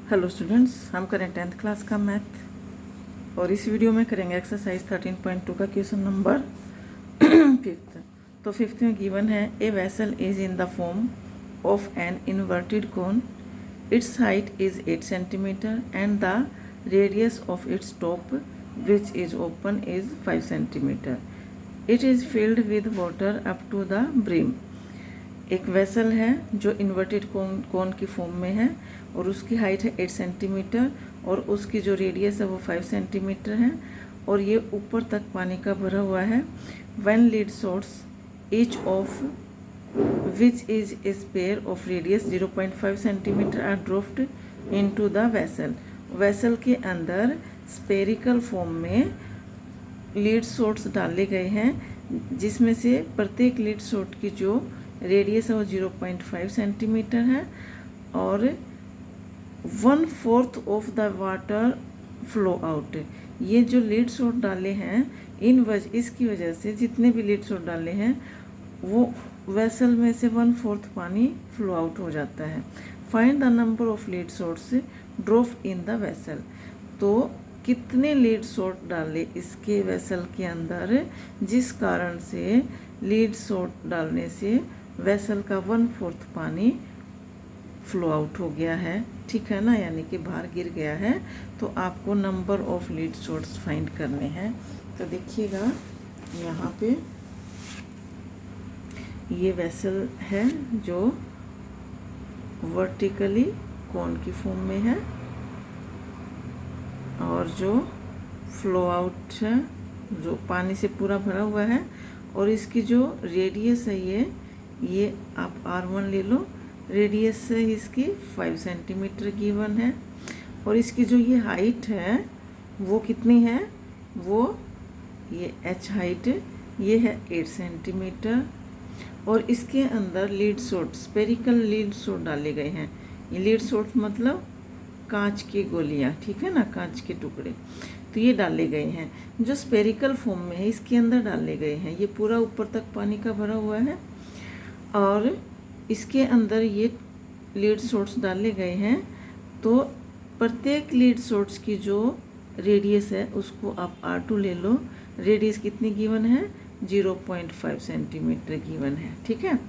Hello students, हम करें 10th class का मैथ और इस वीडियो में करेंगे एक्सरसाइज 13.2 का क्वेश्चन नंबर 5th। तो 5th में गिवन है a vessel is in the form of an inverted cone, its height is 8 centimetre and the radius of its top which is open is 5 centimetre. It is filled with water up to the brim. एक vessel है जो inverted कोन की form में है और उसकी height है 8 centimetre और उसकी जो रेडियस है वो 5 सेंटीमीटर है और ये ऊपर तक पानी का भरा हुआ है। When lead shots each of which is a sphere of radius 0.5 centimetre are dropped into the vessel. Vessel के अंदर स्पेरिकल फॉर्म में लीड सोर्स डाले गए हैं जिसमें से प्रत्येक लीड सोर्स की जो रेडियस है वो 0.5 सेंटीमीटर है और 1/4 of the water flow out. ये जो लीड सोर्स डाले हैं इसकी वजह से जितने भी लीड सोर्स डाले हैं वो वेसल में से 1/4 पानी फ्लो आउट हो जाता है। Find the number of lead source drop in the vessel. तो कितने लीड सोर्स डाले इसके वेसल के अंदर जिस कारण से लीड सोर्स डालने से वेसल का 1/4 पानी फ्लो आउट हो गया है, ठीक है ना, यानी कि बाहर गिर गया है। तो आपको number of lead source find करने हैं। तो देखिएगा यहाँ पे ये वेसल है जो वर्टिकली कोन की फॉर्म में है और जो फ्लो आउट है जो पानी से पूरा भरा हुआ है और इसकी जो रेडियस है ये आप R1 ले लो। रेडियस है इसकी 5 सेंटीमीटर गिवन है और इसकी जो ये हाइट है वो कितनी है, वो ये H हाइट ये है 8 सेंटीमीटर और इसके अंदर lead source spherical lead shots डाले गए हैं। ये लीड सोर्स मतलब कांच की गोलियां, ठीक है ना, कांच के टुकड़े। तो ये डाले गए हैं जो स्पेरिकल फॉर्म में है इसके अंदर डाले गए हैं। ये पूरा ऊपर तक पानी का भरा हुआ है और इसके अंदर ये लीड सोर्स डाले गए हैं। तो प्रत्येक लीड सोर्स की जो रेडियस है उसको आप R2 ले लो। रेडियस कितनी गिवन है, 0.5 सेंटीमीटर गिवन है, ठीक है।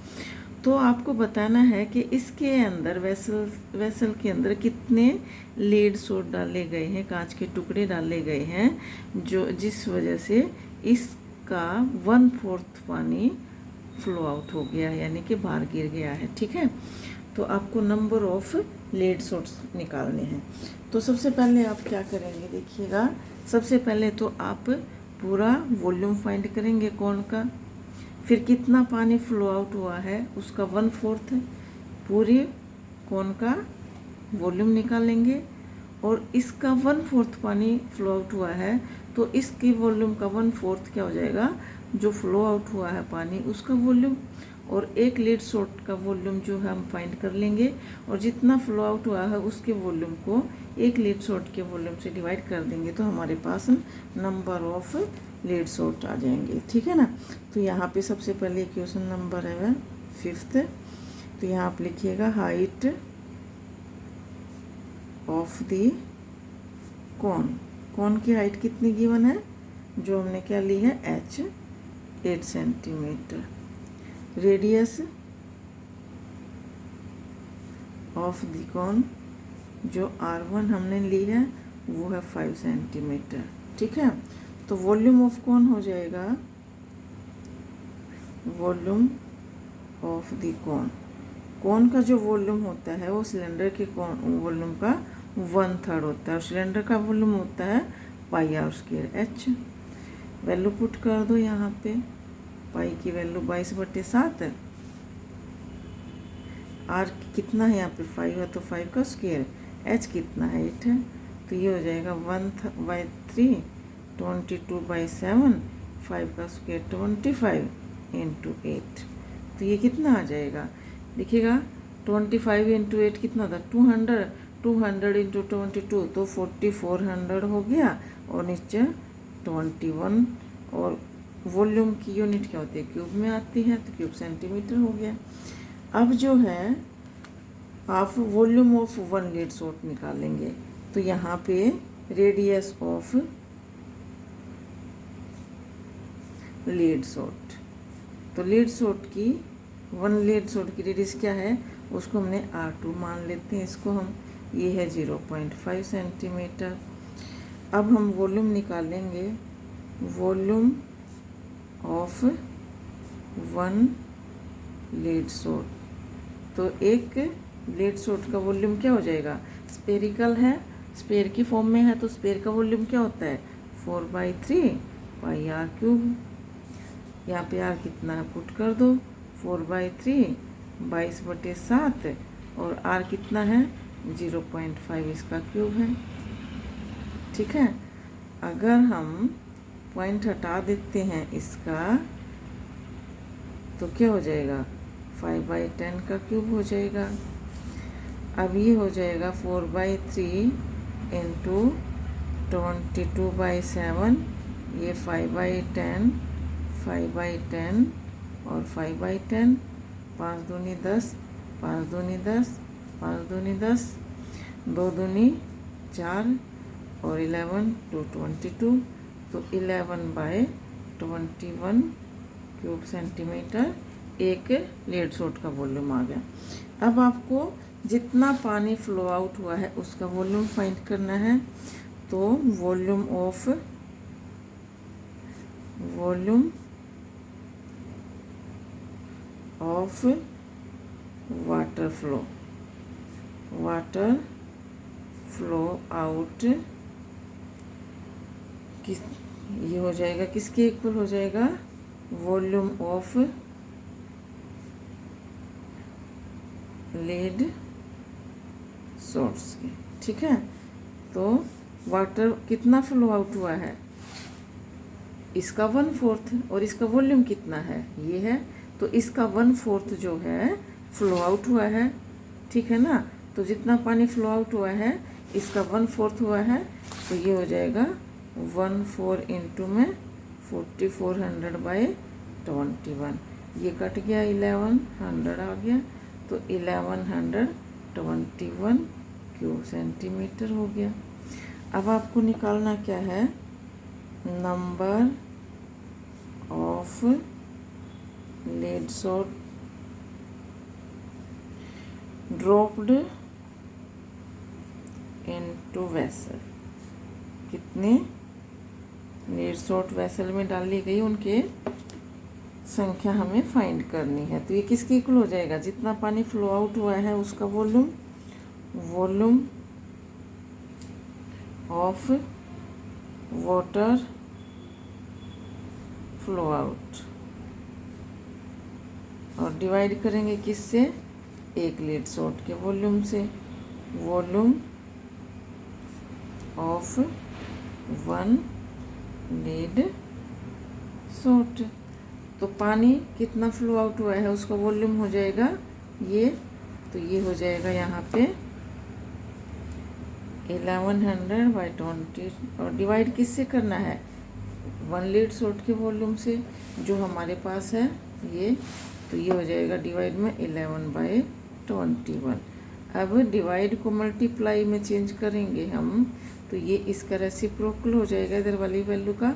तो आपको बताना है कि इसके अंदर वेसल के अंदर कितने लीड सोर्स डाले गए हैं, कांच के टुकड़े डाले गए हैं जो जिस वजह से इसका 1/4 पानी फ्लो आउट हो गया है, यानी कि बाहर गिर गया है, ठीक है। तो आपको नंबर ऑफ लीड सोर्स निकालने हैं। तो सबसे पहले आप क्या करेंगे, देखिएगा। सबसे पहले तो आप पूरा वॉल्यूम फाइंड करेंगे कोन का, फिर कितना पानी फ्लो आउट हुआ है उसका 1/4 पूरी कोन का वॉल्यूम निकालेंगे और इसका 1/4 पानी फ्लो आउट हुआ है तो इसके वॉल्यूम का 1/4 क्या हो जाएगा, जो फ्लो आउट हुआ है पानी उसका वॉल्यूम और एक लीड सोर्स का वॉल्यूम जो है हम फाइंड कर लेंगे और जितना फ्लो आउट हुआ है उसके वॉल्यूम को एक लीड सोर्स के वॉल्यूम से डिवाइड कर देंगे तो हमारे पास नंबर ऑफ लीड सोर्स आ जाएंगे, ठीक है ना। तो यहाँ पे सबसे पहले क्वेश्चन नंबर है वह 5th। तो यहाँ आप लिखिएगा हाइट ऑफ द कोन की हाइट कितनी गिवन है, जो हमने क्या ली है H 8 centimetre. Radius of the cone जो R1 हमने ली है वो है 5 सेंटीमीटर, ठीक है। तो वॉल्यूम ऑफ कोन हो जाएगा वॉल्यूम ऑफ द कोन का जो वॉल्यूम होता है वो सिलेंडर के वॉल्यूम का 1/3 होता है और सिलेंडर का वॉल्यूम होता है πr² H। वैल्यू पुट कर दो यहाँ पे, पाई की वैल्यू 22/7 है। R कितना है यहाँ पे 5 है तो 5 का स्क्वायर, H कितना है 8 है तो ये हो जाएगा 1/3 22/7 5 का स्क्वायर 25 × 8। तो ये कितना आ जाएगा, देखिएगा 25 × 8 कितना था 200 × 22 तो 4400 हो गया और नीचे 21 और वॉल्यूम की यूनिट क्या होती है, क्यूब में आती है तो क्यूब सेंटीमीटर हो गया। अब जो है half volume of one lead shot निकालेंगे। तो यहाँ पे रेडियस ऑफ लीड सोट, तो लीड सोट की वन लीड सोट की रेडियस क्या है, उसको हमने R2 मान लेते हैं। इसको हम, ये है 0.5 सेंटीमीटर। अब हम वॉल्यूम निकालेंगे, वॉल्यूम ऑफ वन लीड सोट। तो एक लीड सोट का वॉल्यूम क्या हो जाएगा, स्पेरिकल है, स्पेयर की फॉर्म में है, तो स्पेयर का वॉल्यूम क्या होता है 4/3 पाई आर क्यूब। यहाँ पे आर कितना है पुट कर दो, 4/3 22/7, और आर कितना है 0.5 इसका क्यूब है। ठीक है, अगर हम पॉइंट हटा देते हैं इसका तो क्या हो जाएगा 5/10 का क्यूब हो जाएगा। अब ये हो जाएगा 4/3 इंटू 22/7, ये 5/10, 5/10 और 5/10, 5 दूनी 10, 5 दूनी 10, 5 दूनी 10, 2 दूनी 4 और 11 to 22, तो 11/21 क्यूब सेंटीमीटर एक लीड सोट का वॉल्यूम आ गया। अब आपको जितना पानी फ्लो आउट हुआ है उसका वॉल्यूम फाइंड करना है। तो volume of water flow out किस, ये हो जाएगा किसके इक्वल हो जाएगा, वॉल्यूम ऑफ लीड सोर्स के। ठीक है, तो वाटर कितना फ्लो आउट हुआ है, इसका 1/4 और इसका वॉल्यूम कितना है, ये है, तो इसका 1/4 जो है फ्लो आउट हुआ है। ठीक है ना, तो जितना पानी फ्लो आउट हुआ है इसका 1/4 हुआ है, तो ये हो जाएगा 1/4 इंटू में 4400/21, ये कट गया 1100 आ गया, तो 1121 क्यूब सेंटीमीटर हो गया। अब आपको निकालना क्या है, number of lead shots dropped into vessel, कितने लीड सोट वेसल में डाली गई उनके संख्या हमें फाइंड करनी है। तो ये किसके इक्वल हो जाएगा, जितना पानी फ्लो आउट हुआ है उसका volume of water flow out, और डिवाइड करेंगे किससे, एक लीड सोट के वॉल्यूम से, वॉल्यूम ऑफ वन लीड सोट। तो पानी कितना फ्लो आउट हुआ है उसका वॉल्यूम हो जाएगा ये, तो ये हो जाएगा यहाँ पे 1100/20, और डिवाइड किससे करना है, वन लीड सोट के वॉल्यूम से जो हमारे पास है ये, तो ये हो जाएगा डिवाइड में 11/21। अब डिवाइड को मल्टीप्लाई में चेंज करेंगे हम, तो ये इसका रेसिप्रोकल हो जाएगा इधर वाली वैल्यू का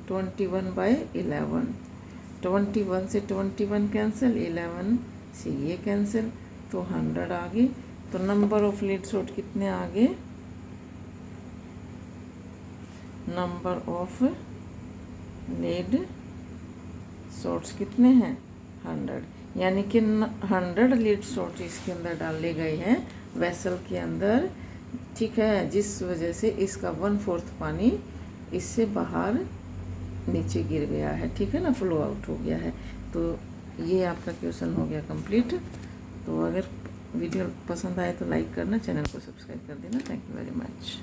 21/11, 21 से 21 कैंसिल, 11 से ये कैंसिल, तो 100 आ गई। तो नंबर ऑफ लीड सोट कितने आ गए, नंबर ऑफ लीड सोट्स कितने हैं 100, यानी कि 100 लीड सोट्स इसके अंदर डाले गए हैं वेसल के अंदर। ठीक है, जिस वजह से इसका 1/4 पानी इससे बाहर नीचे गिर गया है। ठीक है ना, फ्लो आउट हो गया है। तो ये आपका क्वेश्चन हो गया कंप्लीट। तो अगर वीडियो पसंद आए तो लाइक करना, चैनल को सब्सक्राइब कर देना। Thank you very much.